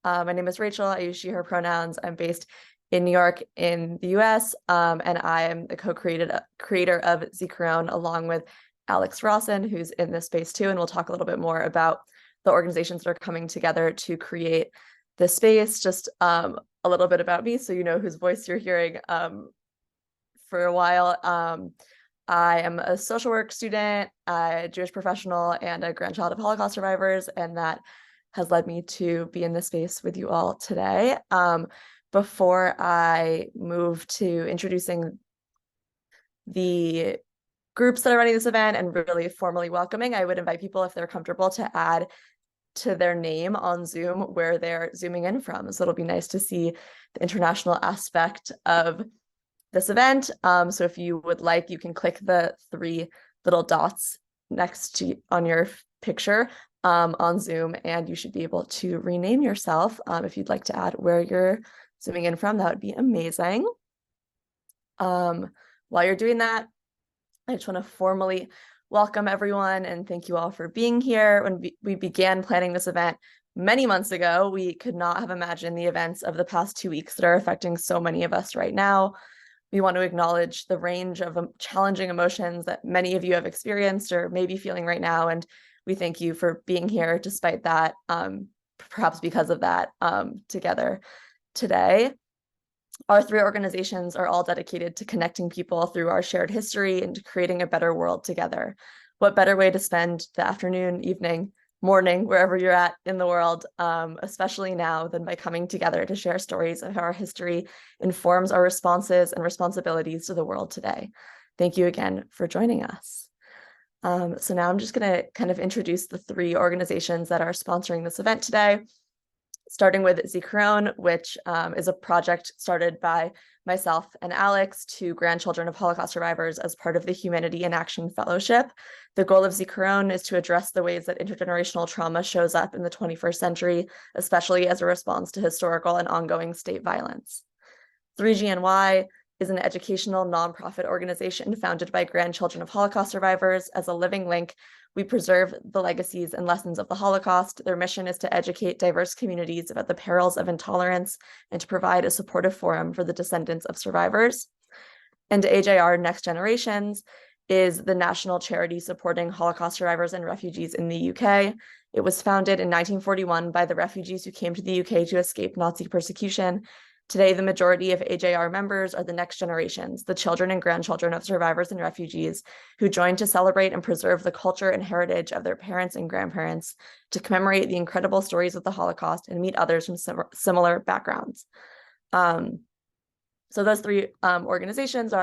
My name is Rachel. I use she, her pronouns. I'm based in New York in the US, and I am the creator of Zikaron along with Alex Rawson, who's in this space too. And we'll talk a little bit more about the organizations that are coming together to create this space. Just a little bit about me so you know whose voice you're hearing for a while. I am a social work student, a Jewish professional, and a grandchild of Holocaust survivors, and that has led me to be in this space with you all today. Before I move to introducing the groups that are running this event and really formally welcoming, I would invite people, if they're comfortable, to add to their name on Zoom where they're zooming in from. So it'll be nice to see the international aspect of this event. So if you would like, you can click the 3 little dots next to on your picture on Zoom, and you should be able to rename yourself if you'd like to add where you're zooming in from. That would be amazing. While you're doing that, I just want to formally welcome everyone and thank you all for being here. When we began planning this event many months ago, we could not have imagined the events of the past 2 weeks that are affecting so many of us right now. We want to acknowledge the range of challenging emotions that many of you have experienced or may be feeling right now. And we thank you for being here despite that, perhaps because of that, together today. Our 3 organizations are all dedicated to connecting people through our shared history and to creating a better world together. What better way to spend the afternoon, evening, morning, wherever you're at in the world, especially now, than by coming together to share stories of how our history informs our responses and responsibilities to the world today. Thank you again for joining us. So now I'm just going to kind of introduce the 3 organizations that are sponsoring this event today, starting with Zikaron, which is a project started by myself and Alex to grandchildren of Holocaust survivors as part of the Humanity in Action Fellowship. The goal of Zikaron is to address the ways that intergenerational trauma shows up in the 21st century, especially as a response to historical and ongoing state violence. 3GNY is an educational nonprofit organization founded by grandchildren of Holocaust survivors. As a living link, we preserve the legacies and lessons of the Holocaust. Their mission is to educate diverse communities about the perils of intolerance and to provide a supportive forum for the descendants of survivors. And AJR Next Generations is the national charity supporting Holocaust survivors and refugees in the UK. It was founded in 1941 by the refugees who came to the UK to escape Nazi persecution. Today, the majority of AJR members are the next generations, the children and grandchildren of survivors and refugees who join to celebrate and preserve the culture and heritage of their parents and grandparents, to commemorate the incredible stories of the Holocaust and meet others from similar backgrounds. So those 3 organizations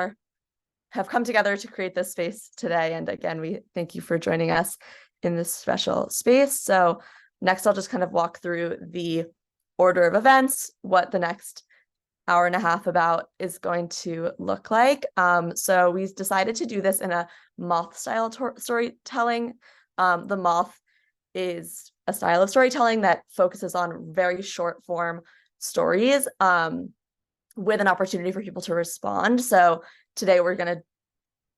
have come together to create this space today. And again, we thank you for joining us in this special space. So next, I'll just kind of walk through the order of events, what the next hour and a half about is going to look like. So we decided to do this in a Moth style storytelling. The Moth is a style of storytelling that focuses on very short form stories with an opportunity for people to respond. So today we're going to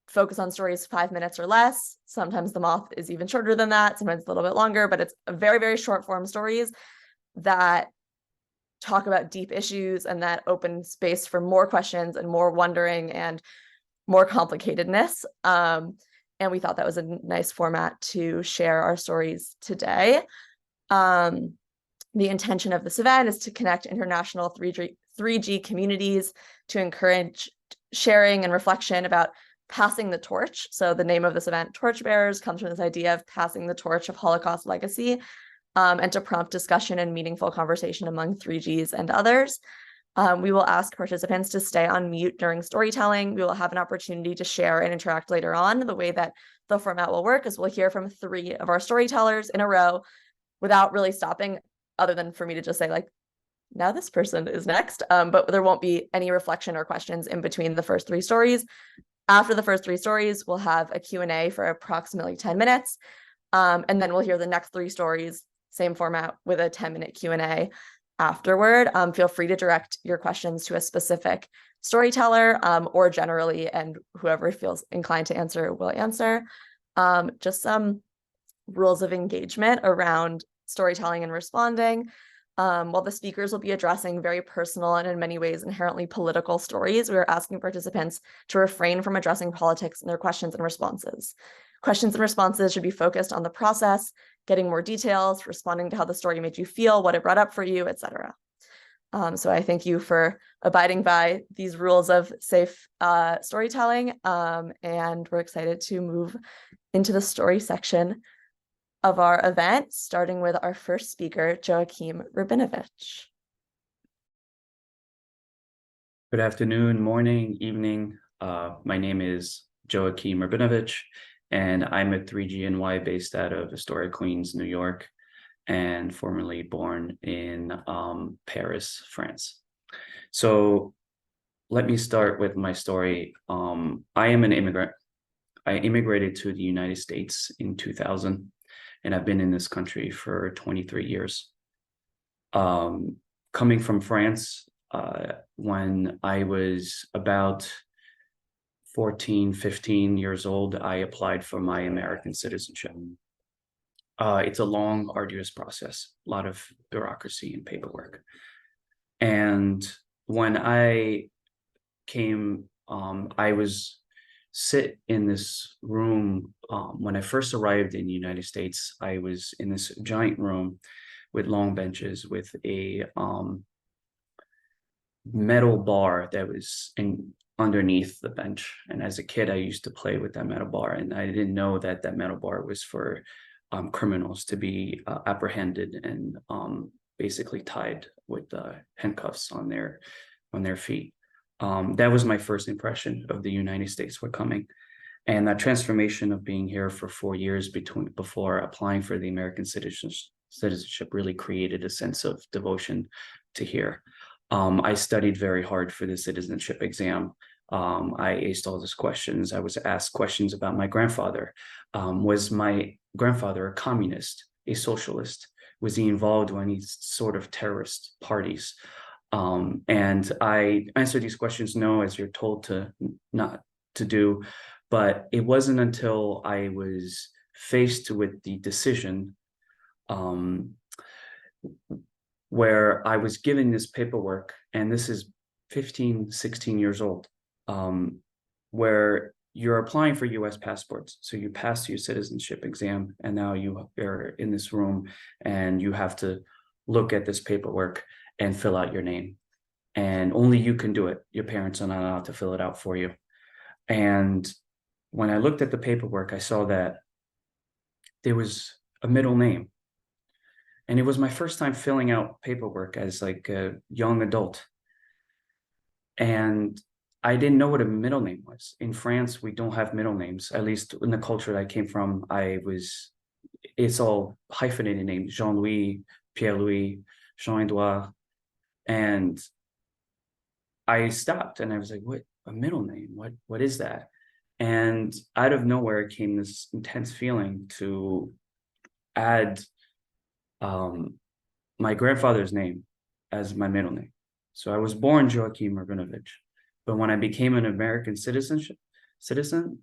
focus on stories 5 minutes or less. Sometimes the Moth is even shorter than that, sometimes a little bit longer, but it's a very, very short form stories that talk about deep issues and that open space for more questions and more wondering and more complicatedness. And we thought that was a nice format to share our stories today. The intention of this event is to connect international 3G communities, to encourage sharing and reflection about passing the torch. So the name of this event, Torchbearers, comes from this idea of passing the torch of Holocaust legacy, and to prompt discussion and meaningful conversation among 3Gs and others. We will ask participants to stay on mute during storytelling. We will have an opportunity to share and interact later on. The way that the format will work is we'll hear from 3 of our storytellers in a row without really stopping, other than for me to just say, like, now this person is next. But there won't be any reflection or questions in between the first 3 stories. After the first 3 stories, we'll have a Q&A for approximately 10 minutes. And then we'll hear the next 3 stories, same format, with a 10-minute Q&A afterward. Feel free to direct your questions to a specific storyteller or generally, and whoever feels inclined to answer will answer. Just some rules of engagement around storytelling and responding. While the speakers will be addressing very personal and in many ways inherently political stories, we are asking participants to refrain from addressing politics in their questions and responses. Questions and responses should be focused on the process, getting more details, responding to how the story made you feel, what it brought up for you, etc. So I thank you for abiding by these rules of safe storytelling, and we're excited to move into the story section of our event, starting with our first speaker, Joachim Rabinovich. Good afternoon, morning, evening. My name is Joachim Rabinovich, and I'm a 3GNY based out of Astoria, Queens, New York, and formerly born in Paris, France. So let me start with my story. I am an immigrant. I immigrated to the United States in 2000, and I've been in this country for 23 years. Coming from France, when I was about 14, 15 years old, I applied for my American citizenship. It's a long, arduous process, a lot of bureaucracy and paperwork. And when I came, I was sit in this room. When I first arrived in the United States, I was in this giant room with long benches with a metal bar that was underneath the bench. And as a kid, I used to play with that metal bar, and I didn't know that that metal bar was for criminals to be apprehended and basically tied with handcuffs on their feet. That was my first impression of the United States were coming. And that transformation of being here for 4 years before applying for the American citizenship really created a sense of devotion to here. I studied very hard for the citizenship exam. I aced all those questions. I was asked questions about my grandfather. Was my grandfather a communist, a socialist? Was he involved in any sort of terrorist parties? And I answered these questions no, as you're told to not to do. But it wasn't until I was faced with the decision where I was given this paperwork, and this is 15, 16 years old, where you're applying for US passports. So you pass your citizenship exam, and now you are in this room and you have to look at this paperwork and fill out your name. And only you can do it. Your parents are not allowed to fill it out for you. And when I looked at the paperwork, I saw that there was a middle name. And it was my first time filling out paperwork as like a young adult. And I didn't know what a middle name was. In France, we don't have middle names. At least in the culture that I came from, it's all hyphenated names: Jean-Louis, Pierre-Louis, Jean-Edouard. And I stopped and I was like, what, a middle name? What is that? And out of nowhere came this intense feeling to add my grandfather's name as my middle name. So I was born Joachim Rabinovich, but when I became an American citizen,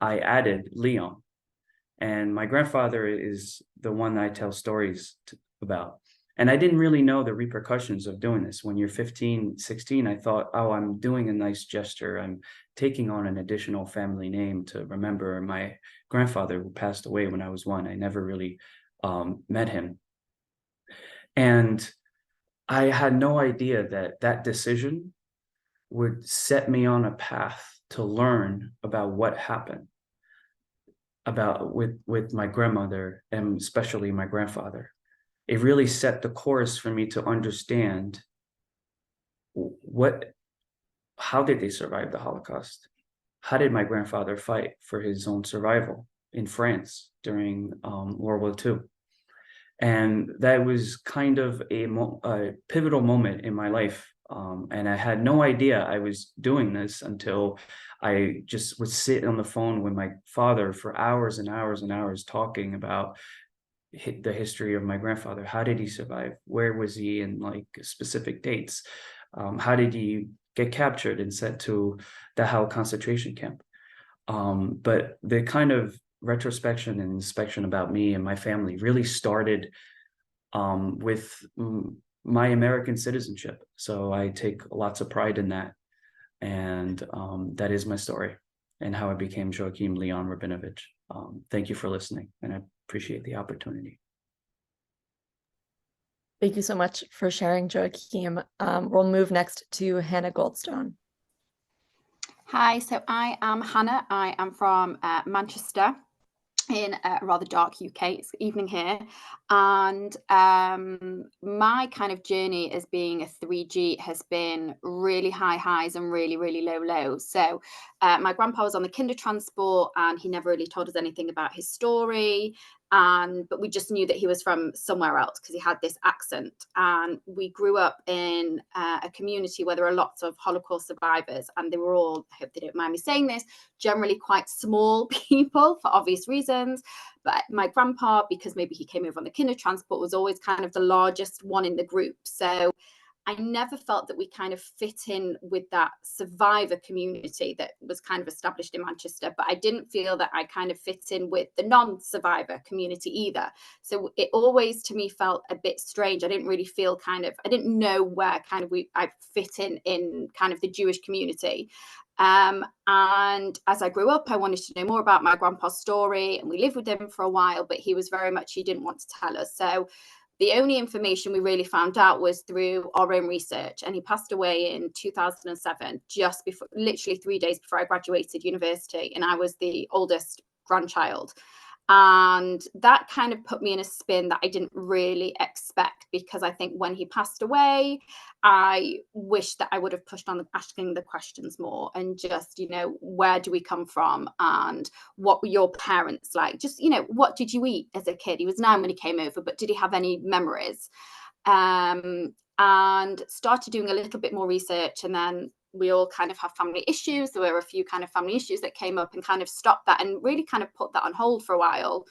I added Leon. And my grandfather is the one I tell stories about. And I didn't really know the repercussions of doing this. When you're 15, 16, I thought, oh, I'm doing a nice gesture. I'm taking on an additional family name to remember my grandfather who passed away when I was 1. I never really met him. And I had no idea that that decision would set me on a path to learn about what happened with my grandmother, and especially my grandfather. It really set the course for me to understand how did they survive the Holocaust? How did my grandfather fight for his own survival in France during World War II? And that was kind of a pivotal moment in my life. And I had no idea I was doing this until I just would sit on the phone with my father for hours and hours and hours talking about the history of my grandfather. How did he survive? Where was he in like specific dates? How did he get captured and sent to the Dachau concentration camp? But the kind of retrospection and inspection about me and my family really started with my American citizenship. So I take lots of pride in that. And that is my story and how I became Joachim Leon Rabinovich. Thank you for listening, and I appreciate the opportunity. Thank you so much for sharing, Joachim. We'll move next to Hannah Goldstone. Hi, so I am Hannah. I am from Manchester in a rather dark UK. It's evening here. And my kind of journey as being a 3G has been really high highs and really, really low lows. So my grandpa was on the kinder transport and he never really told us anything about his story. But we just knew that he was from somewhere else because he had this accent. And we grew up in a community where there are lots of Holocaust survivors, and they were all, I hope they don't mind me saying this, generally quite small people for obvious reasons. But my grandpa, because maybe he came over on the kinder transport, was always kind of the largest one in the group. So I never felt that we kind of fit in with that survivor community that was kind of established in Manchester, but I didn't feel that I kind of fit in with the non-survivor community either. So it always to me felt a bit strange. I didn't really feel I didn't know where kind of I fit in kind of the Jewish community. And as I grew up, I wanted to know more about my grandpa's story, and we lived with him for a while, but he was very much, he didn't want to tell us. So the only information we really found out was through our own research, and he passed away in 2007, just before, literally 3 days before I graduated university, and I was the oldest grandchild. And that kind of put me in a spin that I didn't really expect, because I think when he passed away, I wish that I would have pushed on asking the questions more, and just, where do we come from, and what were your parents like? Just, what did you eat as a kid? He was 9 when he came over, but did he have any memories? And started doing a little bit more research, and then we all kind of have family issues. There were a few kind of family issues that came up and kind of stopped that and really kind of put that on hold for a while.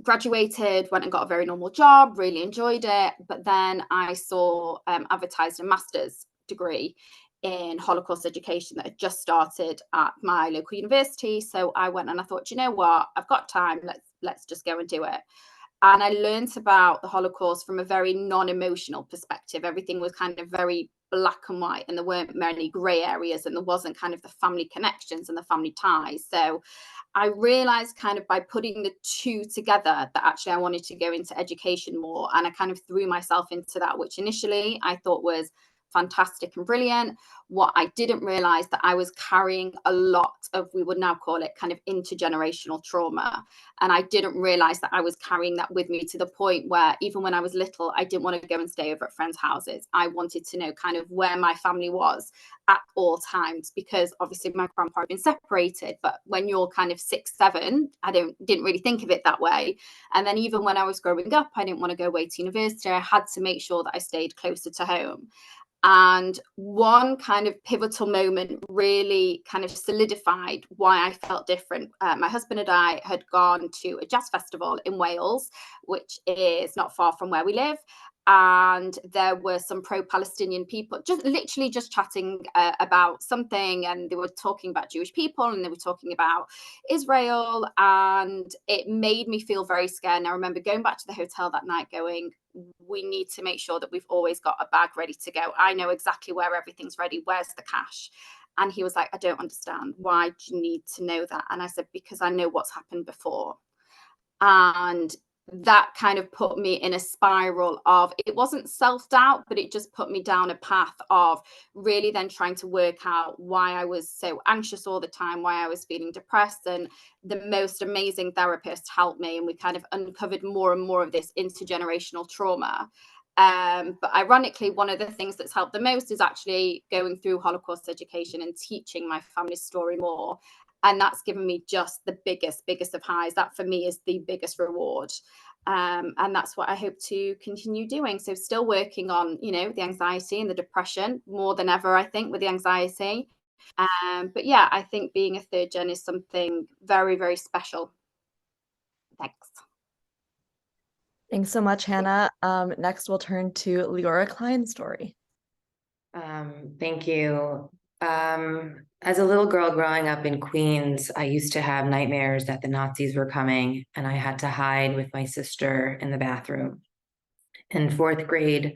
Graduated, went and got a very normal job, really enjoyed it. But then I saw advertised a master's degree in Holocaust education that had just started at my local university. So I went and I thought, you know what, I've got time, let's just go and do it. And I learned about the Holocaust from a very non-emotional perspective. Everything was kind of very black and white, and there weren't many grey areas, and there wasn't kind of the family connections and the family ties. So I realized kind of by putting the two together that actually I wanted to go into education more. And I kind of threw myself into that, which initially I thought was fantastic and brilliant. What I didn't realize that I was carrying a lot of, we would now call it kind of intergenerational trauma. And I didn't realize that I was carrying that with me, to the point where even when I was little, I didn't want to go and stay over at friends' houses. I wanted to know kind of where my family was at all times, because obviously my grandpa had been separated. But when you're kind of 6, 7, I didn't really think of it that way. And then even when I was growing up, I didn't want to go away to university. I had to make sure that I stayed closer to home. And one kind of pivotal moment really kind of solidified why I felt different. My husband and I had gone to a jazz festival in Wales, which is not far from where we live. And there were some pro-Palestinian people just chatting about something, and they were talking about Jewish people, and they were talking about Israel, and it made me feel very scared. And I remember going back to the hotel that night going, we need to make sure that we've always got a bag ready to go. I know exactly where everything's ready. Where's the cash? And he was like, I don't understand. Why do you need to know that? And I said, because I know what's happened before. And that kind of put me in a spiral of, it wasn't self-doubt, but it just put me down a path of really then trying to work out why I was so anxious all the time, why I was feeling depressed. And the most amazing therapist helped me, and we kind of uncovered more and more of this intergenerational trauma. But ironically, one of the things that's helped the most is actually going through Holocaust education and teaching my family's story more. And that's given me just the biggest of highs. That for me is the biggest reward. And that's what I hope to continue doing. So still working on, the anxiety and the depression more than ever, I think, with the anxiety. But yeah, I think being a third gen is something very, very special. Thanks. Thanks so much, Hannah. Next, we'll turn to Leora Klein's story. Thank you. As a little girl growing up in Queens, I used to have nightmares that the Nazis were coming, and I had to hide with my sister in the bathroom. In fourth grade,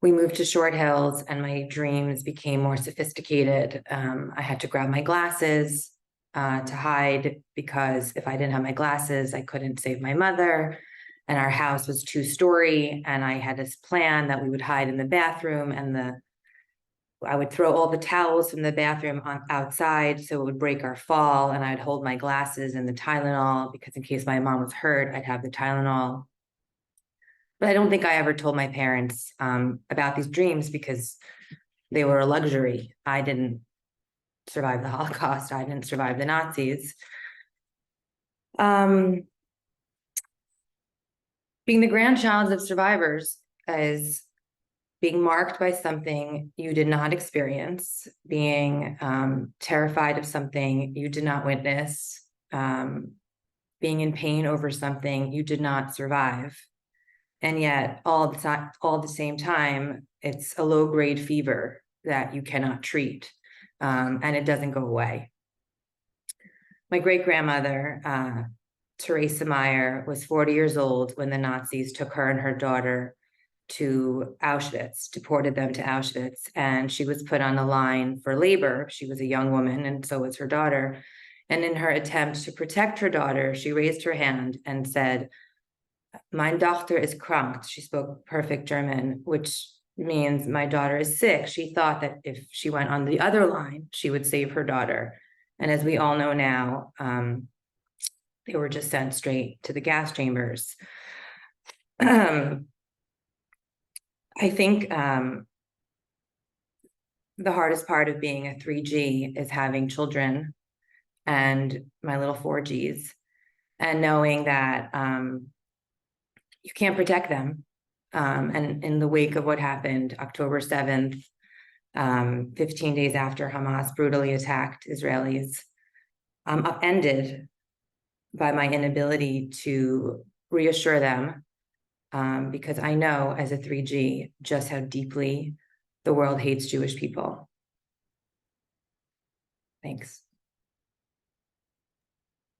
we moved to Short Hills, and my dreams became more sophisticated. I had to grab my glasses to hide, because if I didn't have my glasses, I couldn't save my mother. And our house was 2-story, and I had this plan that we would hide in the bathroom, and I would throw all the towels from the bathroom outside so it would break our fall, and I'd hold my glasses and the Tylenol, because in case my mom was hurt, I'd have the Tylenol. But I don't think I ever told my parents about these dreams, because they were a luxury. I didn't survive the Holocaust. I didn't survive the Nazis. Being the grandchild of survivors is being marked by something you did not experience, being terrified of something you did not witness, being in pain over something you did not survive. And yet, all the same time, it's a low-grade fever that you cannot treat, and it doesn't go away. My great-grandmother, Teresa Meyer, was 40 years old when the Nazis took her and her daughter to Auschwitz, deported them to Auschwitz, and she was put on the line for labor. She was a young woman, and so was her daughter. And in her attempt to protect her daughter, she raised her hand and said, "Mein Tochter ist krank." She spoke perfect German, which means my daughter is sick. She thought that if she went on the other line, she would save her daughter. And as we all know now, they were just sent straight to the gas chambers. I think the hardest part of being a 3G is having children and my little 4Gs, and knowing that you can't protect them. And in the wake of what happened October 7th, 15 days after Hamas brutally attacked Israelis, I'm upended by my inability to reassure them, because I know as a 3G just how deeply the world hates Jewish people. Thanks.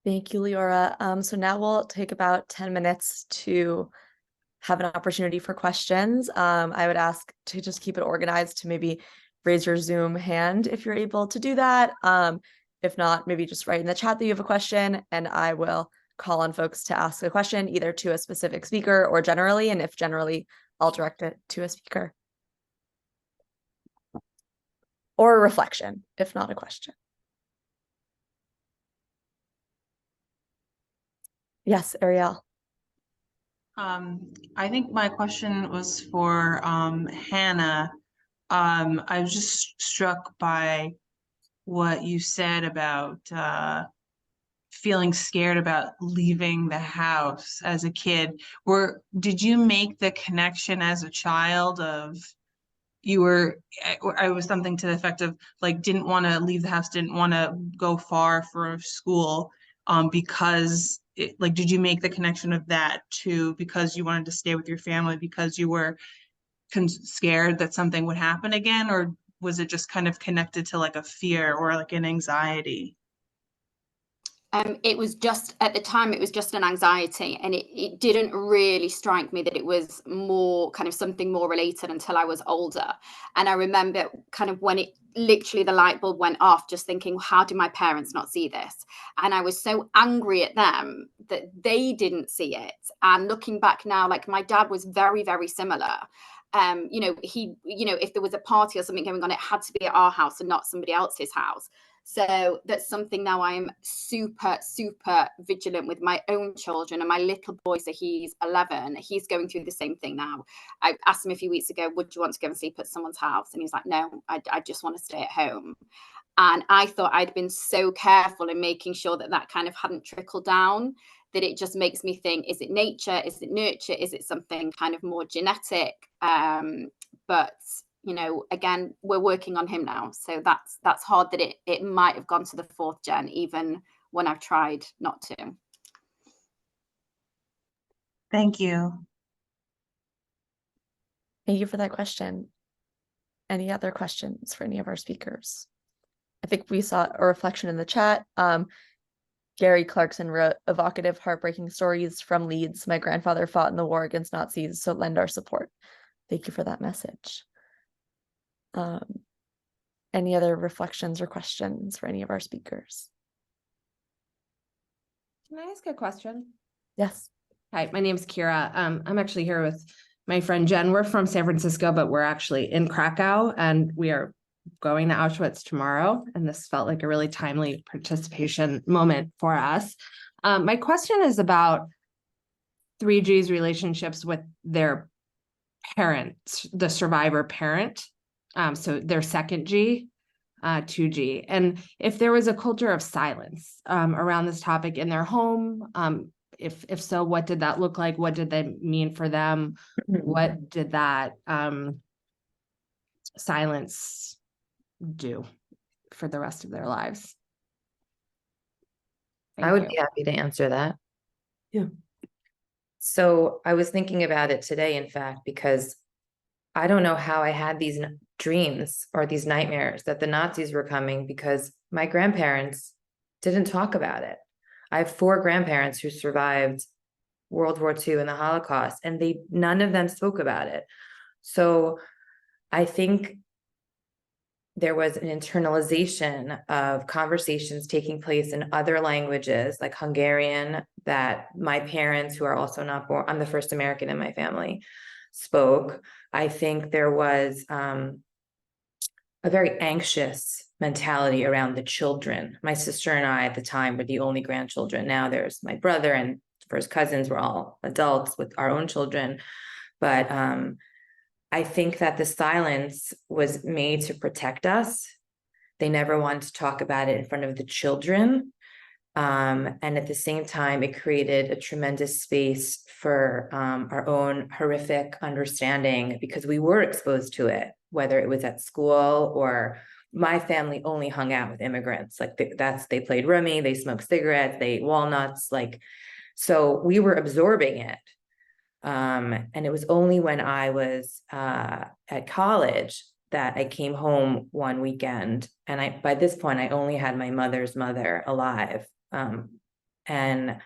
Thank you, Leora. So now we'll take about 10 minutes to have an opportunity for questions. I would ask to just keep it organized, to maybe raise your Zoom hand if you're able to do that. If not, maybe just write in the chat that you have a question, and I will call on folks to ask a question, either to a specific speaker or generally, and if generally, I'll direct it to a speaker. Or a reflection, if not a question. Yes, Ariel. I think my question was for Hannah. I was just struck by what you said about feeling scared about leaving the house as a kid. Did you make the connection as a child of I was something to the effect of like didn't want to leave the house, didn't want to go far for school, because did you make the connection of that to because you wanted to stay with your family because you were scared that something would happen again, or was it just kind of connected to like a fear or like an anxiety? It was just, at the time, it was just an anxiety, and it didn't really strike me that it was more kind of something more related until I was older. And I remember kind of when it literally the light bulb went off, just thinking, how do my parents not see this? And I was so angry at them that they didn't see it. And looking back now, like my dad was very, very similar. If there was a party or something going on, it had to be at our house and not somebody else's house. So that's something now I'm super, super vigilant with my own children, and my little boy, so he's 11, he's going through the same thing now. I asked him a few weeks ago, would you want to go and sleep at someone's house? And he's like, no, I just want to stay at home. And I thought I'd been so careful in making sure that that kind of hadn't trickled down, that it just makes me think, is it nature? Is it nurture? Is it something kind of more genetic? But again, we're working on him now. So that's hard that it might have gone to the 4th gen, even when I've tried not to. Thank you. Thank you for that question. Any other questions for any of our speakers? I think we saw a reflection in the chat. Gary Clarkson wrote evocative, heartbreaking stories from Leeds. My grandfather fought in the war against Nazis, so lend our support. Thank you for that message. Any other reflections or questions for any of our speakers? Can I ask a question? Yes. Hi, my name is Kira. I'm actually here with my friend Jen. We're from San Francisco, but we're actually in Krakow, and we are going to Auschwitz tomorrow. And this felt like a really timely participation moment for us. My question is about 3G's relationships with their parents, the survivor parent. So their second G, 2G. And if there was a culture of silence around this topic in their home, if so, what did that look like? What did that mean for them? What did that silence do for the rest of their lives? I would be happy to answer that. Yeah. So I was thinking about it today, in fact, because I don't know how I had these dreams or these nightmares that the Nazis were coming, because my grandparents didn't talk about it. I have 4 grandparents who survived World War II and the Holocaust, and none of them spoke about it. So I think there was an internalization of conversations taking place in other languages, like Hungarian, that my parents, who are also not born, I'm the first American in my family, spoke. I think there was a very anxious mentality around the children. My sister and I at the time were the only grandchildren. Now there's my brother and first cousins. We're all adults with our own children. But I think that the silence was made to protect us. They never wanted to talk about it in front of the children. And at the same time, it created a tremendous space for our own horrific understanding, because we were exposed to it, whether it was at school or my family only hung out with immigrants. Like they played rummy, they smoked cigarettes, they ate walnuts, so we were absorbing it. And it was only when I was at college that I came home one weekend, and by this point I only had my mother's mother alive. And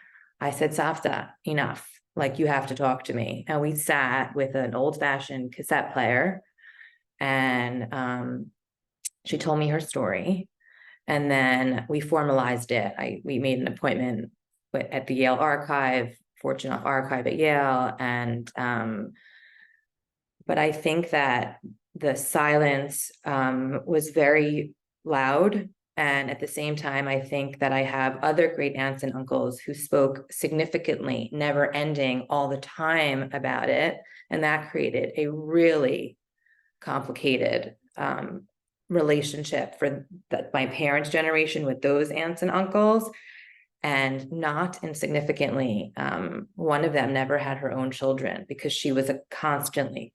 I said, Savta, enough, you have to talk to me. And we sat with an old-fashioned cassette player, and she told me her story, and then we formalized it. We made an appointment at the Yale Archive, Fortune Archive at Yale, and but I think that the silence was very loud. And at the same time, I think that I have other great aunts and uncles who spoke significantly, never ending, all the time about it. And that created a really complicated relationship for my parents' generation with those aunts and uncles. And not insignificantly, one of them never had her own children, because she was constantly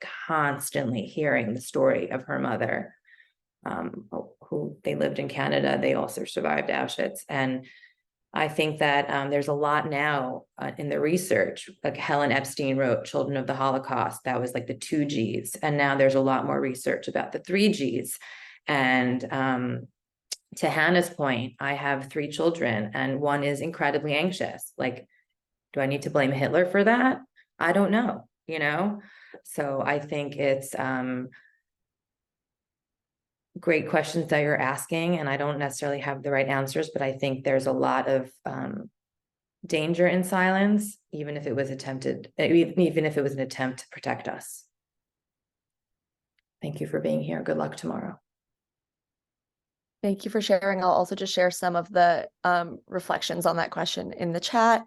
hearing the story of her mother, who they lived in Canada. They also survived Auschwitz. And I think that there's a lot now in the research. Like Helen Epstein wrote Children of the Holocaust. That was like the 2Gs. And now there's a lot more research about the 3Gs. And to Hannah's point, I have 3 children, and one is incredibly anxious. Do I need to blame Hitler for that? I don't know, So I think it's great questions that you're asking, and I don't necessarily have the right answers, but I think there's a lot of danger in silence, even if it was an attempt to protect us. Thank you for being here. Good luck tomorrow. Thank you for sharing. I'll also just share some of the reflections on that question in the chat.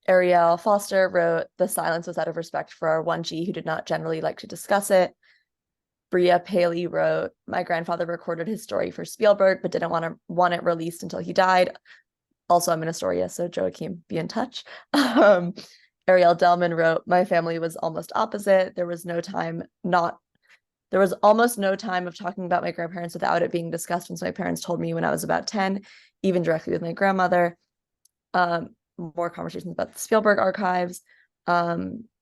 Ariel Foster wrote, the silence was out of respect for our 1G who did not generally like to discuss it. Bria Paley wrote, my grandfather recorded his story for Spielberg, but didn't want it released until he died. Also, I'm in Astoria, so Joachim, be in touch. Ariel Delman wrote, my family was almost opposite. There was almost no time of talking about my grandparents without it being discussed. Once my parents told me when I was about 10, even directly with my grandmother. More conversations about the Spielberg archives.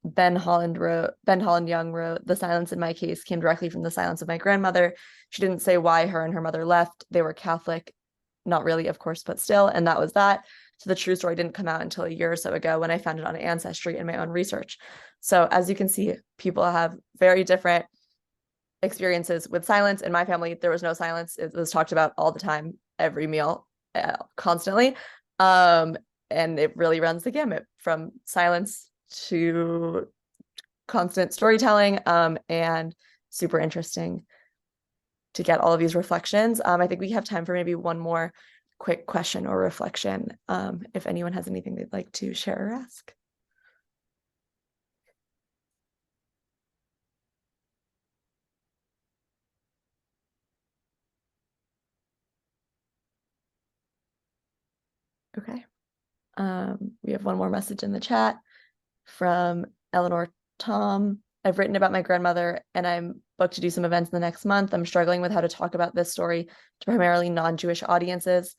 Ben Holland Young wrote, "The silence in my case came directly from the silence of my grandmother. She didn't say why her and her mother left. They were Catholic, not really, of course, but still, and that was that. So the true story didn't come out until a year or so ago when I found it on Ancestry in my own research." So as you can see, people have very different experiences with silence. In my family, there was no silence. It was talked about all the time, every meal, constantly. And it really runs the gamut from silence to constant storytelling, and super interesting to get all of these reflections. I think we have time for maybe one more quick question or reflection, if anyone has anything they'd like to share or ask. Okay. We have one more message in the chat from Eleanor Tom. "I've written about my grandmother and I'm booked to do some events in the next month. I'm struggling with how to talk about this story to primarily non-Jewish audiences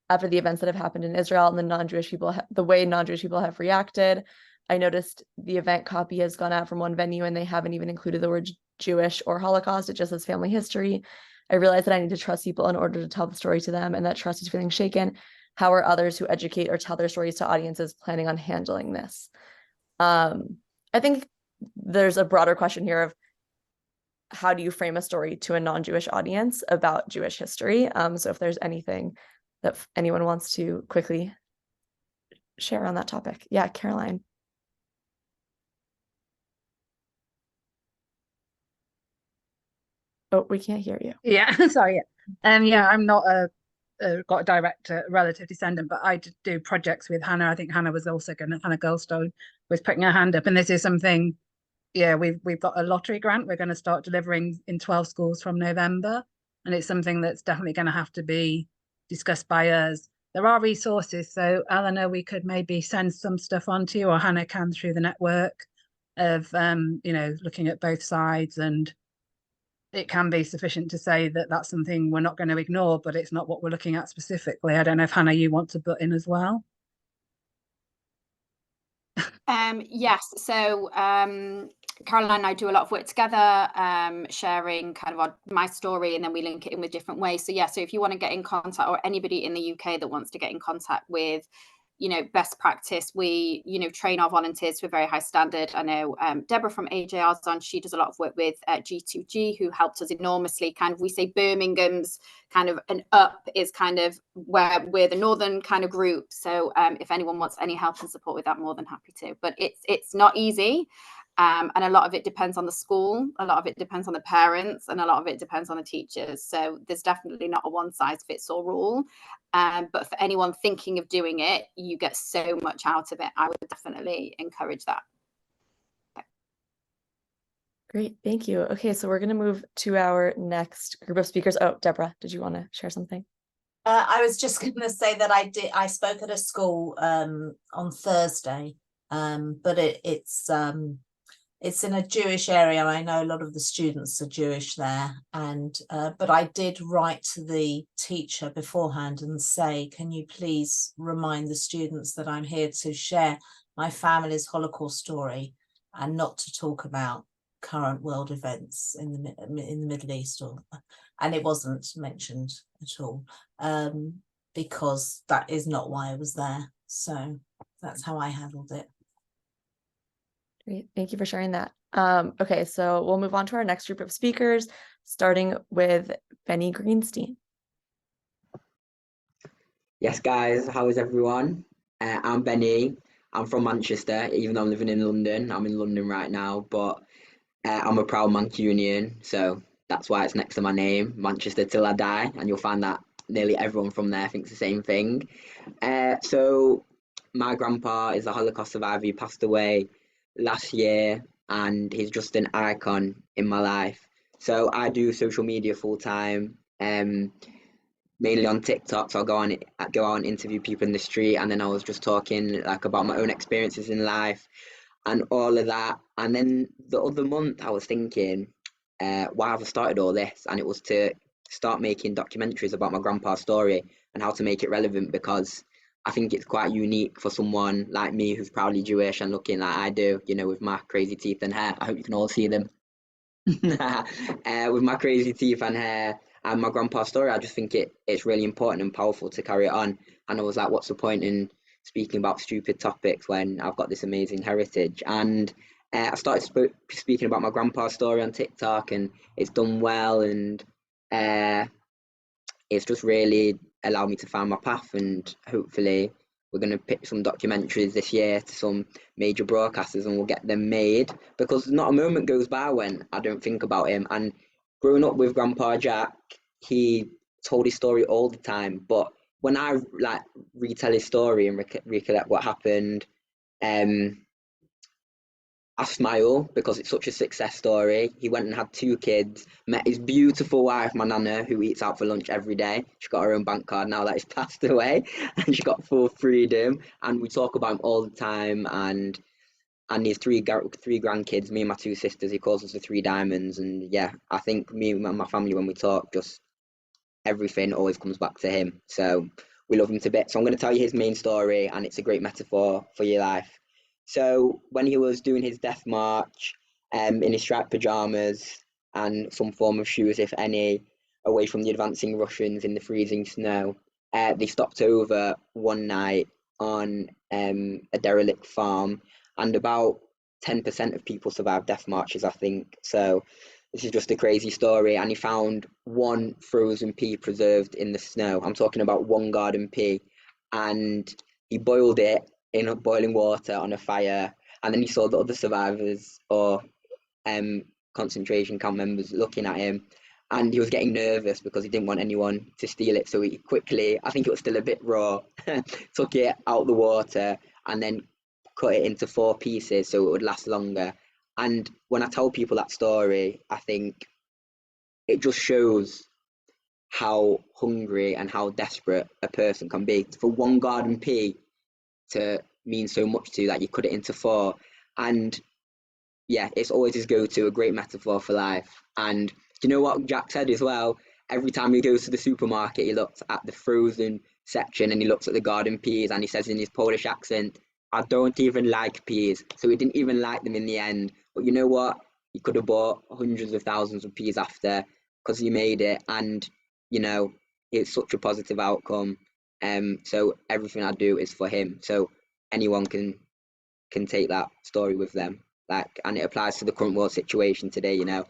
after the events that have happened in Israel and the non-Jewish people, the way non-Jewish people have reacted. I noticed the event copy has gone out from one venue and they haven't even included the word Jewish or Holocaust. It just says family history. I realize that I need to trust people in order to tell the story to them, and that trust is feeling shaken. How are others who educate or tell their stories to audiences planning on handling this?" I think there's a broader question here of how do you frame a story to a non-Jewish audience about Jewish history? So if there's anything that anyone wants to quickly share on that topic. Yeah, Caroline. Oh, we can't hear you. Yeah, sorry. Yeah, I'm not got a direct relative descendant, but I do projects with Hannah. I think Hannah was also Hannah Goldstone was putting her hand up, and this is something. Yeah, we've got a lottery grant. We're going to start delivering in 12 schools from November, and it's something that's definitely going to have to be discussed by us. There are resources, so Eleanor, we could maybe send some stuff on to you, or Hannah can, through the network of looking at both sides, and it can be sufficient to say that that's something we're not going to ignore, but it's not what we're looking at specifically. I don't know if Hannah, you want to butt in as well. Yes, so Caroline and I do a lot of work together, sharing kind of my story, and then we link it in with different ways. So yeah, so if you want to get in contact, or anybody in the UK that wants to get in contact with, best practice, we, train our volunteers to a very high standard. I know Deborah from AJR's on, she does a lot of work with G2G, who helped us enormously. Kind of, we say Birmingham's kind of an up is kind of where we're the northern kind of group. So if anyone wants any help and support with that, more than happy to. But it's not easy. And a lot of it depends on the school, a lot of it depends on the parents, and a lot of it depends on the teachers. So there's definitely not a one size fits all rule. But for anyone thinking of doing it, you get so much out of it. I would definitely encourage that. Great, thank you. Okay, so we're going to move to our next group of speakers. Oh, Deborah, did you want to share something? I was just going to say that I spoke at a school on Thursday, but it's in a Jewish area. I know a lot of the students are Jewish there, and but I did write to the teacher beforehand and say, can you please remind the students that I'm here to share my family's Holocaust story and not to talk about current world events in the Middle East, and it wasn't mentioned at all, because that is not why I was there. So that's how I handled it. Great, thank you for sharing that. Okay, so we'll move on to our next group of speakers, starting with Benny Greenstein. Yes, guys, how is everyone? I'm Benny. I'm from Manchester, even though I'm living in London. I'm in London right now, but I'm a proud Mancunian, so that's why it's next to my name, Manchester till I die, and you'll find that nearly everyone from there thinks the same thing. So my grandpa is a Holocaust survivor. He passed away last year, and he's just an icon in my life. So I do social media full time, mainly on TikTok. So I'll go out and interview people in the street, and then I was just talking like about my own experiences in life and all of that. And then the other month I was thinking, why have I started all this? And it was to start making documentaries about my grandpa's story and how to make it relevant, because I think it's quite unique for someone like me who's proudly Jewish and looking like I do, you know, with my crazy teeth and hair. I hope you can all see them. With my crazy teeth and hair and my grandpa's story, I just think it's really important and powerful to carry it on. And I was like, what's the point in speaking about stupid topics when I've got this amazing heritage? And I started speaking about my grandpa's story on TikTok, and it's done well, and it's just really allowed me to find my path. And hopefully we're going to pick some documentaries this year to some major broadcasters, and we'll get them made, because not a moment goes by when I don't think about him. And growing up with Grandpa Jack, he told his story all the time, but when I like retell his story and recollect what happened, I smile because it's such a success story. He went and had 2 kids, met his beautiful wife, my nana, who eats out for lunch every day. She got her own bank card now that he's passed away, and she got full freedom. And we talk about him all the time. And his three grandkids, me and my 2 sisters. He calls us the 3 diamonds. And yeah, I think me and my family, when we talk, just everything always comes back to him. So we love him to bits. So I'm going to tell you his main story, and it's a great metaphor for your life. So when he was doing his death march, in his striped pajamas and some form of shoes, if any, away from the advancing Russians in the freezing snow, they stopped over one night on a derelict farm, and about 10% of people survived death marches, I think. So this is just a crazy story. And he found 1 frozen pea preserved in the snow. I'm talking about 1 garden pea, and he boiled it in boiling water on a fire. And then he saw the other survivors, or concentration camp members, looking at him, and he was getting nervous because he didn't want anyone to steal it. So he quickly, I think it was still a bit raw, took it out the water and then cut it into 4 pieces so it would last longer. And when I tell people that story, I think it just shows how hungry and how desperate a person can be. For 1 garden pea to mean so much to you that you cut it into 4. And yeah, it's always his go-to, a great metaphor for life. And do you know what Jack said as well? Every time he goes to the supermarket, he looks at the frozen section and he looks at the garden peas, and he says in his Polish accent, I don't even like peas. So he didn't even like them in the end. But you know what? He could have bought hundreds of thousands of peas after, because he made it. And, you know, it's such a positive outcome. So everything I do is for him. So anyone can take that story with them. Like, and it applies to the current world situation today, you know.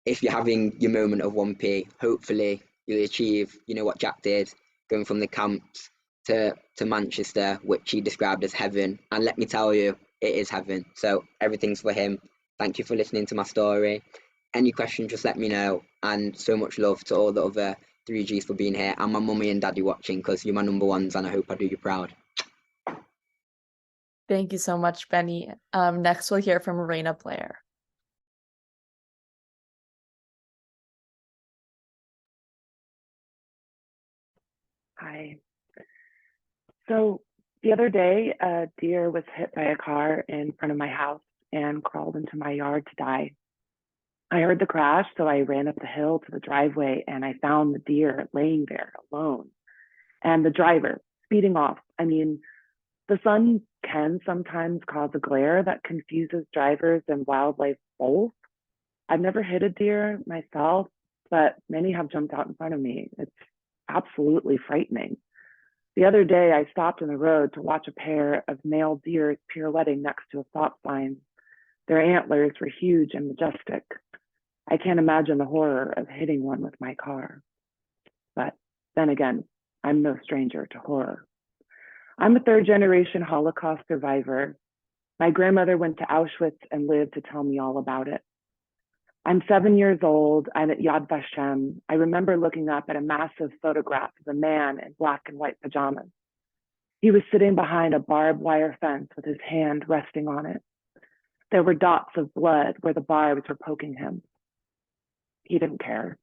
If you're having your moment of 1p, hopefully you'll achieve, you know, what Jack did, going from the camps to Manchester, which he described as heaven. And let me tell you, it is heaven. So everything's for him. Thank you for listening to my story. Any questions, just let me know. And so much love to all the other 3Gs for being here, and my mummy and daddy watching, because you're my number ones, and I hope I do you proud. Thank you so much, Benny. Next, we'll hear from Raina Blair. Hi. So the other day, a deer was hit by a car in front of my house and crawled into my yard to die. I heard the crash, so I ran up the hill to the driveway, and I found the deer laying there alone, and the driver speeding off. I mean, the sun can sometimes cause a glare that confuses drivers and wildlife both. I've never hit a deer myself, but many have jumped out in front of me. It's absolutely frightening. The other day, I stopped in the road to watch a pair of male deer pirouetting next to a stop sign. Their antlers were huge and majestic. I can't imagine the horror of hitting one with my car. But then again, I'm no stranger to horror. I'm a 3rd-generation Holocaust survivor. My grandmother went to Auschwitz and lived to tell me all about it. I'm 7 years old. I'm at Yad Vashem. I remember looking up at a massive photograph of a man in black and white pajamas. He was sitting behind a barbed wire fence with his hand resting on it. There were dots of blood where the barbs were poking him. He didn't care.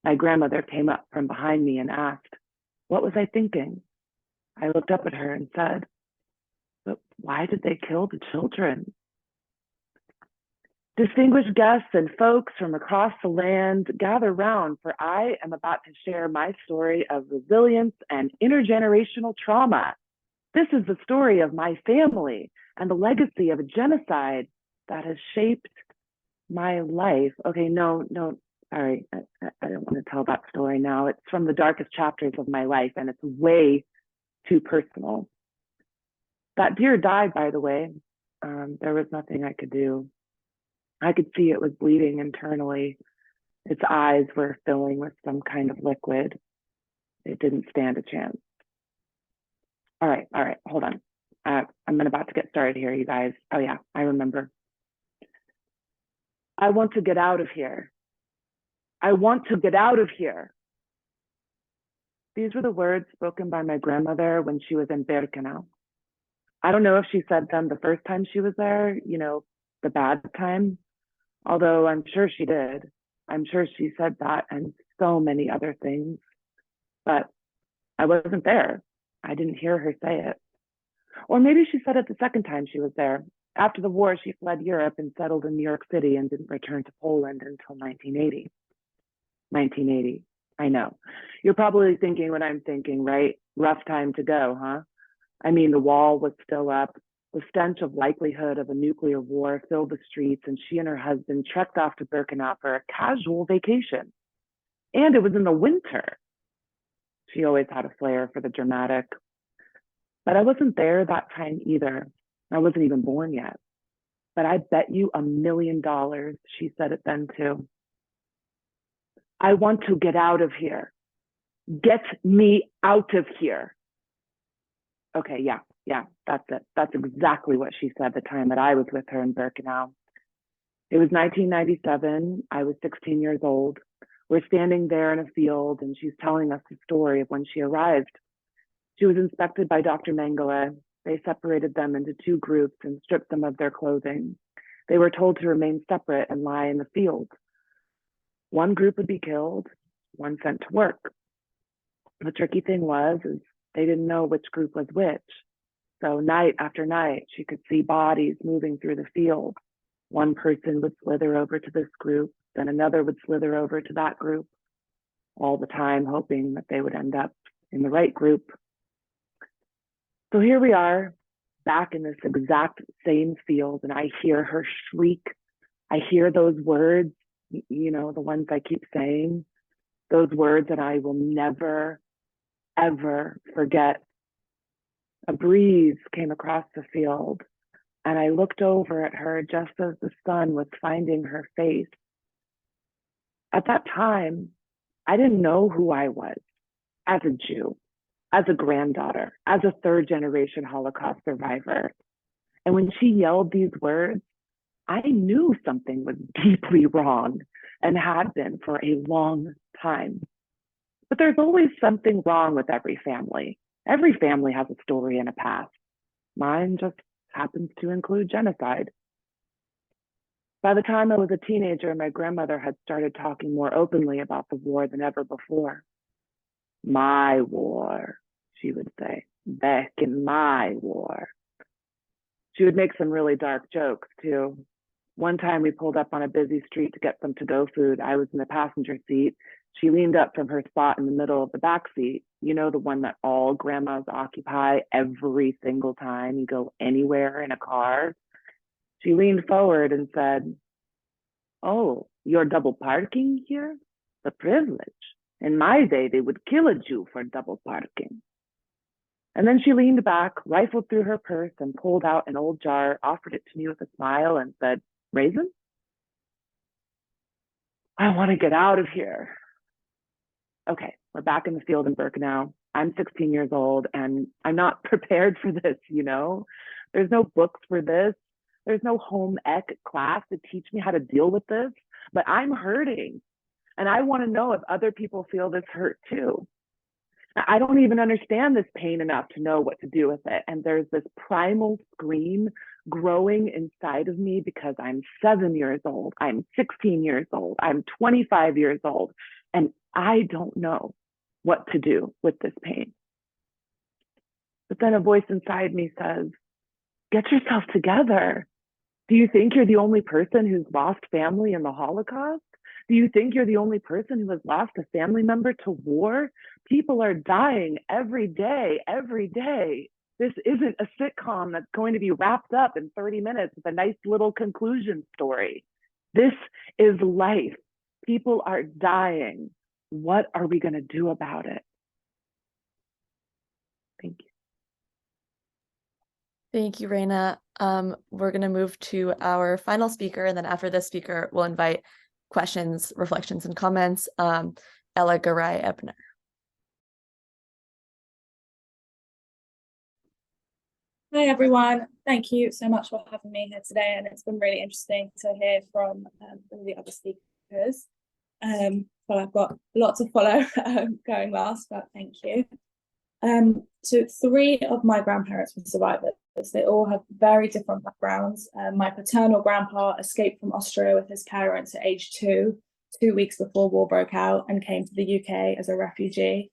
My grandmother came up from behind me and asked, what was I thinking? I looked up at her and said, but why did they kill the children? Distinguished guests and folks from across the land, gather round, for I am about to share my story of resilience and intergenerational trauma. This is the story of my family and the legacy of a genocide that has shaped my life. Okay, no, sorry, I don't want to tell that story now. It's from the darkest chapters of my life, and it's way too personal. That deer died, by the way. There was nothing I could do. I could see it was bleeding internally. Its eyes were filling with some kind of liquid. It didn't stand a chance. All right, hold on. I'm about to get started here, you guys. Oh yeah, I remember. I want to get out of here. I want to get out of here. These were the words spoken by my grandmother when she was in Birkenau. I don't know if she said them the first time she was there, you know, the bad time, although I'm sure she did. I'm sure she said that and so many other things, but I wasn't there. I didn't hear her say it. Or maybe she said it the second time she was there. After the war, she fled Europe and settled in New York City and didn't return to Poland until 1980. 1980, I know. You're probably thinking what I'm thinking, right? Rough time to go, huh? I mean, the wall was still up. The stench of likelihood of a nuclear war filled the streets, and she and her husband trekked off to Birkenau for a casual vacation. And it was in the winter. She always had a flair for the dramatic. But I wasn't there that time either. I wasn't even born yet. But I bet you $1 million she said it then too. I want to get out of here. Get me out of here. Okay, yeah, that's it. That's exactly what she said the time that I was with her in Birkenau. It was 1997. I was 16 years old. We're standing there in a field, and she's telling us the story of when she arrived. She was inspected by Dr. Mengele. They separated them into two groups and stripped them of their clothing. They were told to remain separate and lie in the field. One group would be killed, one sent to work. The tricky thing is they didn't know which group was which. So night after night, she could see bodies moving through the field. One person would slither over to this group, then another would slither over to that group, all the time hoping that they would end up in the right group. So here we are, back in this exact same field, and I hear her shriek. I hear those words, you know, the ones I keep saying, those words that I will never, ever forget. A breeze came across the field, and I looked over at her just as the sun was finding her face. At that time, I didn't know who I was as a Jew, as a granddaughter, as a third-generation Holocaust survivor. And when she yelled these words, I knew something was deeply wrong and had been for a long time. But there's always something wrong with every family. Every family has a story and a past. Mine just happens to include genocide. By the time I was a teenager, my grandmother had started talking more openly about the war than ever before. My war, she would say, back in my war. She would make some really dark jokes too. One time we pulled up on a busy street to get some to-go food. I was in the passenger seat. She leaned up from her spot in the middle of the back seat. You know, the one that all grandmas occupy every single time you go anywhere in a car. She leaned forward and said, "Oh, you're double parking here? The privilege. In my day, they would kill a Jew for double parking." And then she leaned back, rifled through her purse, and pulled out an old jar, offered it to me with a smile, and said, "Raisin? I want to get out of here." Okay, we're back in the field in Birkenau. I'm 16 years old, and I'm not prepared for this, you know? There's no books for this. There's no home ec class to teach me how to deal with this, but I'm hurting. And I want to know if other people feel this hurt too. I don't even understand this pain enough to know what to do with it. And there's this primal scream growing inside of me because I'm 7 years old, I'm 16 years old, I'm 25 years old, and I don't know what to do with this pain. But then a voice inside me says, "Get yourself together. Do you think you're the only person who's lost family in the Holocaust? Do you think you're the only person who has lost a family member to war? People are dying every day, every day. This isn't a sitcom that's going to be wrapped up in 30 minutes with a nice little conclusion story. This is life. People are dying. What are we going to do about it? Thank you. Thank you, Raina. We're going to move to our final speaker, and then after this speaker, we'll invite questions, reflections, and comments. Ella Garay-Ebner. Hi everyone, thank you so much for having me here today, and it's been really interesting to hear from all the other speakers. Well, I've got lots to follow going last, but thank you. So 3 of my grandparents were survivors. They all have very different backgrounds. My paternal grandpa escaped from Austria with his parents at age 2 weeks before war broke out, and came to the UK as a refugee.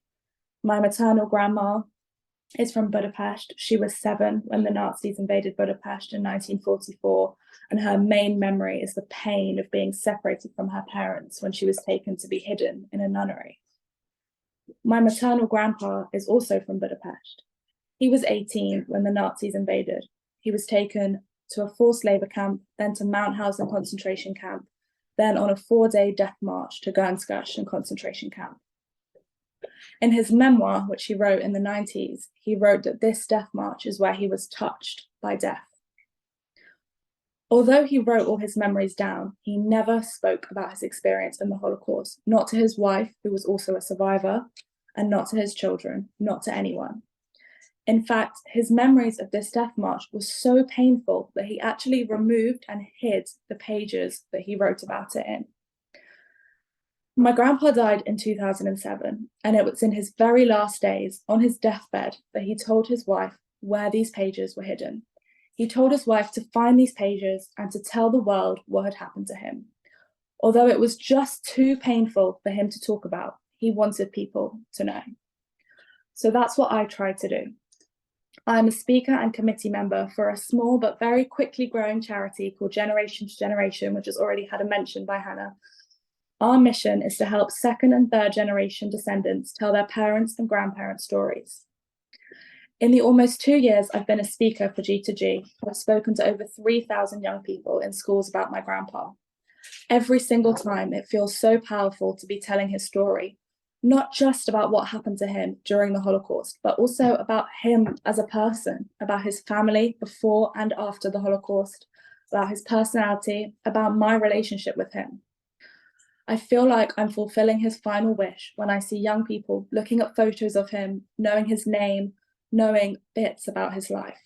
My maternal grandma is from Budapest. She was 7 when the Nazis invaded Budapest in 1944, and her main memory is the pain of being separated from her parents when she was taken to be hidden in a nunnery. My maternal grandpa is also from Budapest. He was 18 when the Nazis invaded. He was taken to a forced labor camp, then to Mauthausen concentration camp, then on a 4-day death march to Grandchild concentration camp. In his memoir, which he wrote in the 90s, he wrote that this death march is where he was touched by death. Although he wrote all his memories down, he never spoke about his experience in the Holocaust, not to his wife, who was also a survivor, and not to his children, not to anyone. In fact, his memories of this death march were so painful that he actually removed and hid the pages that he wrote about it in. My grandpa died in 2007, and it was in his very last days, on his deathbed, that he told his wife where these pages were hidden. He told his wife to find these pages and to tell the world what had happened to him. Although it was just too painful for him to talk about, he wanted people to know. So that's what I tried to do. I'm a speaker and committee member for a small but very quickly growing charity called Generation to Generation, which has already had a mention by Hannah. Our mission is to help 2nd and 3rd generation descendants tell their parents' and grandparents' stories. In the almost 2 years I've been a speaker for G2G, I've spoken to over 3,000 young people in schools about my grandpa. Every single time it feels so powerful to be telling his story, not just about what happened to him during the Holocaust, but also about him as a person, about his family before and after the Holocaust, about his personality, about my relationship with him. I feel like I'm fulfilling his final wish when I see young people looking at photos of him, knowing his name, knowing bits about his life.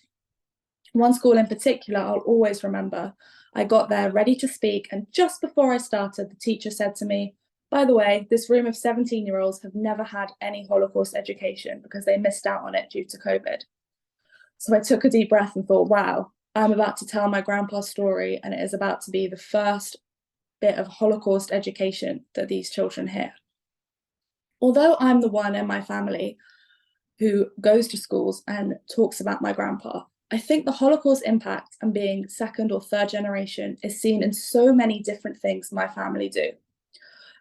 One school in particular I'll always remember. I got there ready to speak, and just before I started, the teacher said to me, "By the way, this room of 17-year-olds have never had any Holocaust education because they missed out on it due to COVID." So I took a deep breath and thought, wow, I'm about to tell my grandpa's story, and it is about to be the first bit of Holocaust education that these children hear. Although I'm the one in my family who goes to schools and talks about my grandpa, I think the Holocaust impact and being 2nd or 3rd generation is seen in so many different things my family do.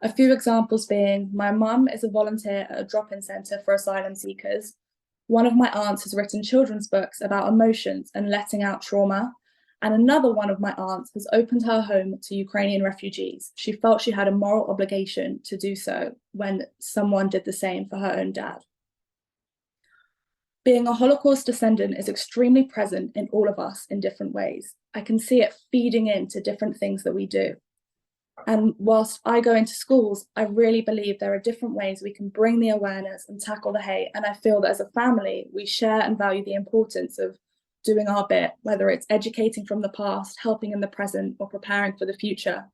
A few examples being, my mum is a volunteer at a drop-in centre for asylum seekers. One of my aunts has written children's books about emotions and letting out trauma. And another one of my aunts has opened her home to Ukrainian refugees. She felt she had a moral obligation to do so when someone did the same for her own dad. Being a Holocaust descendant is extremely present in all of us in different ways. I can see it feeding into different things that we do. And whilst I go into schools, I really believe there are different ways we can bring the awareness and tackle the hate. And I feel that as a family, we share and value the importance of doing our bit, whether it's educating from the past, helping in the present, or preparing for the future.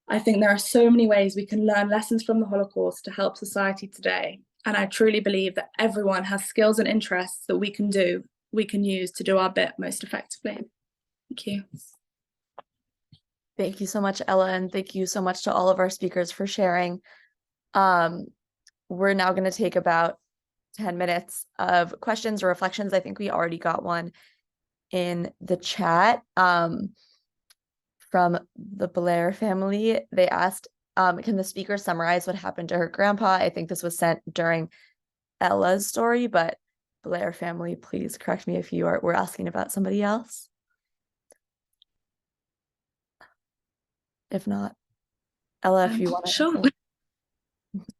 I think there are so many ways we can learn lessons from the Holocaust to help society today. And I truly believe that everyone has skills and interests that we can use to do our bit most effectively. Thank you. Thank you so much, Ella, and thank you so much to all of our speakers for sharing. We're now going to take about 10 minutes of questions or reflections. I think we already got one in the chat. from the Blair family. They asked, can the speaker summarize what happened to her grandpa? I think this was sent during Ella's story, but Blair family, please correct me if we're asking about somebody else. If not, Ella, if you want to. Sure.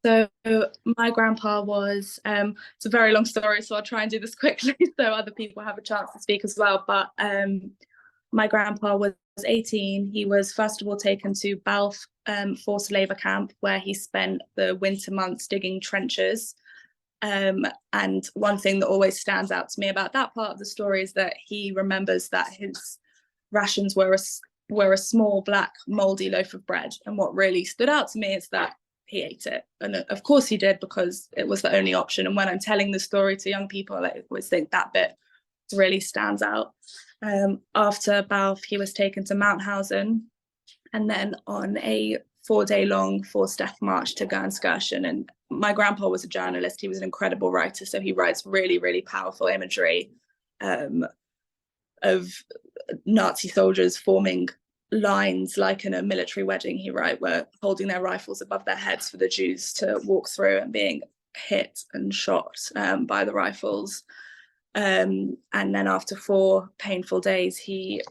So my grandpa was, it's a very long story, so I'll try and do this quickly so other people have a chance to speak as well. But my grandpa was 18. He was first of all taken to Balfe forced labour camp, where he spent the winter months digging trenches. And one thing that always stands out to me about that part of the story is that he remembers that his rations were a small black moldy loaf of bread. And what really stood out to me is that he ate it. And of course he did, because it was the only option. And when I'm telling the story to young people, I always think that bit really stands out. After Balfe, he was taken to Mauthausen, and then on a 4-day-long forced death march to Gernskirchen. And my grandpa was a journalist. He was an incredible writer. So he writes really, really powerful imagery of Nazi soldiers forming lines like in a military wedding, were holding their rifles above their heads for the Jews to walk through, and being hit and shot by the rifles. And then after 4 painful days, he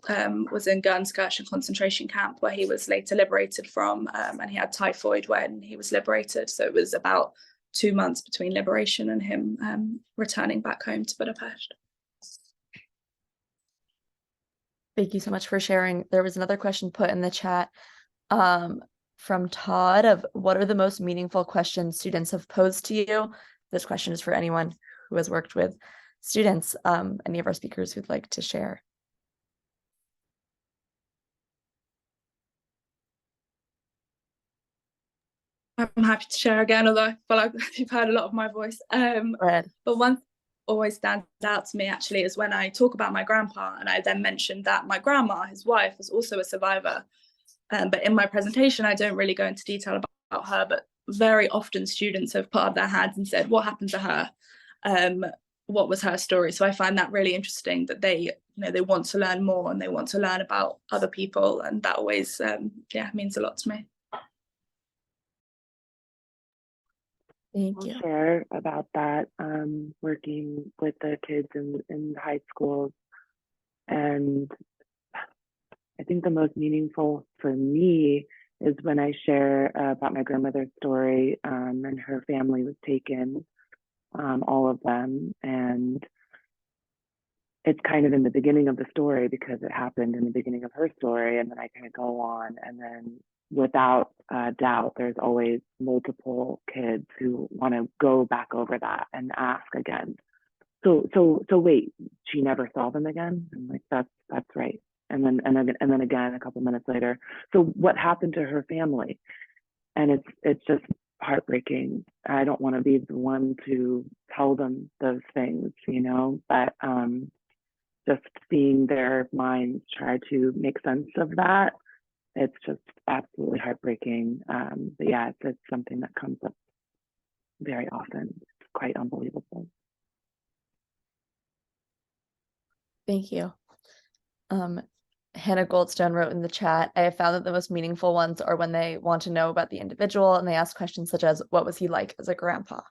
was in Gernskirchen concentration camp, where he was later liberated from, and he had typhoid when he was liberated. So it was about 2 months between liberation and him returning back home to Budapest. Thank you so much for sharing. There was another question put in the chat from Todd of, what are the most meaningful questions students have posed to you? This question is for anyone who has worked with students, any of our speakers who'd like to share. I'm happy to share again, although I feel like you've heard a lot of my voice. But one always stands out to me actually is when I talk about my grandpa, and I then mentioned that my grandma, his wife, was also a survivor. But in my presentation, I don't really go into detail about her, but very often students have put up their hands and said, what happened to her? What was her story? So I find that really interesting, that they want to learn more, and they want to learn about other people. And that always, means a lot to me. Thank you. I'll share about that, working with the kids in high schools. And I think the most meaningful for me is when I share about my grandmother's story, and her family was taken, all of them. And it's kind of in the beginning of the story because it happened in the beginning of her story. And then I kind of go on, and then without doubt, there's always multiple kids who want to go back over that and ask again. So wait, she never saw them again? I'm like, that's right. And then again a couple minutes later, so what happened to her family? And it's just heartbreaking. I don't want to be the one to tell them those things, but just seeing their minds try to make sense of that, it's just absolutely heartbreaking. But yeah, it's something that comes up very often. It's quite unbelievable. Thank you. Hannah Goldstone wrote in the chat, I have found that the most meaningful ones are when they want to know about the individual and they ask questions such as, what was he like as a grandpa?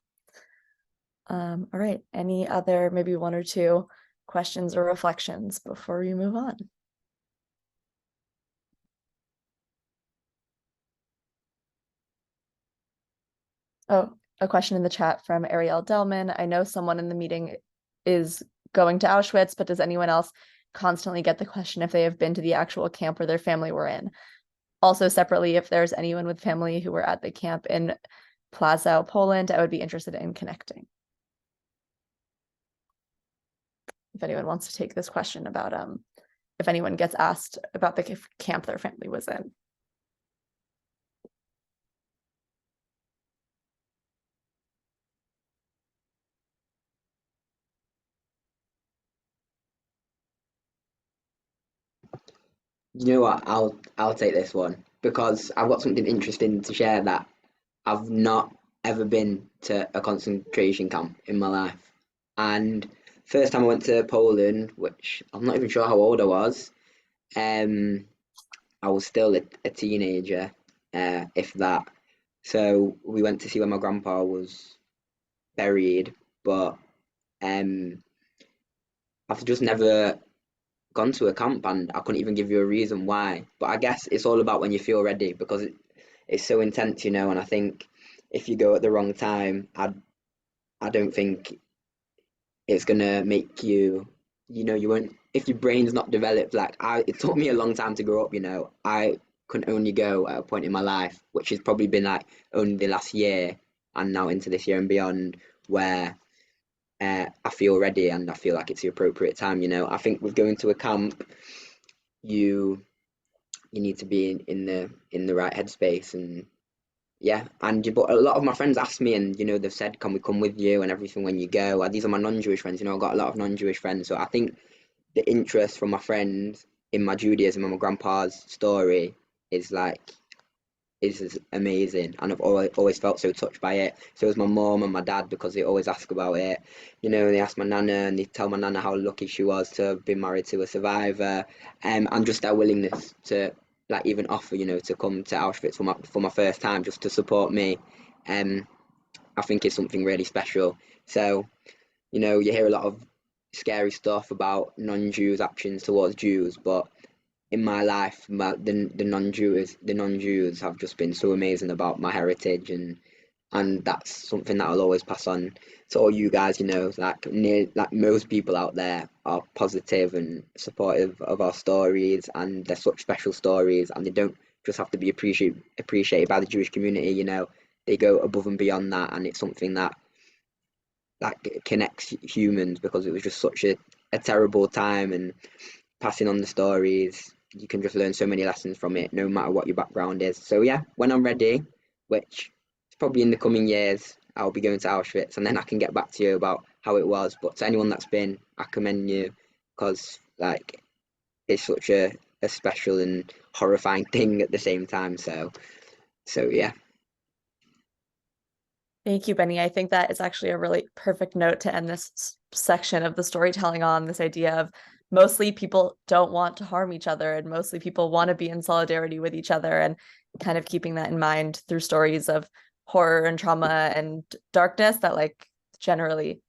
All right, any other maybe 1 or 2 questions or reflections before we move on? Oh, a question in the chat from Ariel Delman. I know someone in the meeting is going to Auschwitz, but does anyone else constantly get the question if they have been to the actual camp where their family were in? Also, separately, if there's anyone with family who were at the camp in Plazow, Poland, I would be interested in connecting. If anyone wants to take this question about if anyone gets asked about the camp their family was in. You know what? I'll take this one because I've got something interesting to share that I've not ever been to a concentration camp in my life. And first time I went to Poland, which I'm not even sure how old I was, I I was still a teenager, if that. So we went to see where my grandpa was buried, but I've just never gone to a camp, and I couldn't even give you a reason why. But I guess it's all about when you feel ready, because it's so intense, and I think if you go at the wrong time, I don't think it's gonna make you, you won't, if your brain's not developed. Like it took me a long time to grow up. I couldn't only go at a point in my life, which has probably been like only the last year and now into this year and beyond, where I feel ready and I feel like it's the appropriate time. I think with going to a camp, you need to be in the right headspace. And yeah, but a lot of my friends ask me, and they've said, can we come with you and everything when you go? And these are my non-Jewish friends. I've got a lot of non-Jewish friends, so I think the interest from my friends in my Judaism and my grandpa's story is amazing, and I've always felt so touched by it. So is my mom and my dad, because they always ask about it. They ask my nana, and they tell my nana how lucky she was to have been married to a survivor, and just their willingness to even offer, to come to Auschwitz for my first time, just to support me. I think it's something really special. So you hear a lot of scary stuff about non-Jews' actions towards Jews, but in my life, the non-Jews have just been so amazing about my heritage, and that's something that I'll always pass on to all you guys. Like most people out there are positive and supportive of our stories, and they're such special stories, and they don't just have to be appreciated by the Jewish community. They go above and beyond that, and it's something that connects humans, because it was just such a terrible time, and passing on the stories, you can just learn so many lessons from it, no matter what your background is. So yeah, when I'm ready, which is probably in the coming years, I'll be going to Auschwitz, and then I can get back to you about how it was. But to anyone that's been, I commend you, because it's such a special and horrifying thing at the same time. So yeah. Thank you, Benny. I think that is actually a really perfect note to end this section of the storytelling on, this idea of mostly people don't want to harm each other, and mostly people want to be in solidarity with each other, and kind of keeping that in mind through stories of horror and trauma and darkness, that generally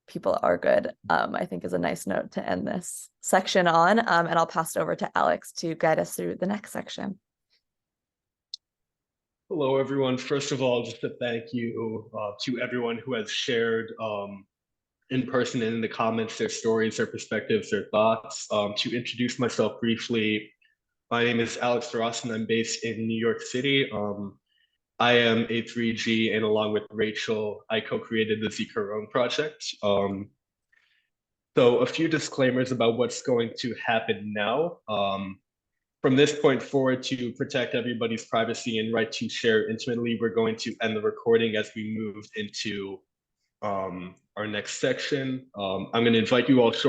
people are good, I think is a nice note to end this section on. And I'll pass it over to Alex to guide us through the next section. Hello, everyone. First of all, just a thank you to everyone who has shared in person and in the comments their stories, their perspectives, their thoughts. To introduce myself briefly, my name is Alex Ross, and I'm based in New York City. I am a 3G, and along with Rachel, I co-created the Zikaron project. So a few disclaimers about what's going to happen now. From this point forward, to protect everybody's privacy and right to share intimately, we're going to end the recording as we move into our next section. I'm going to invite you all shortly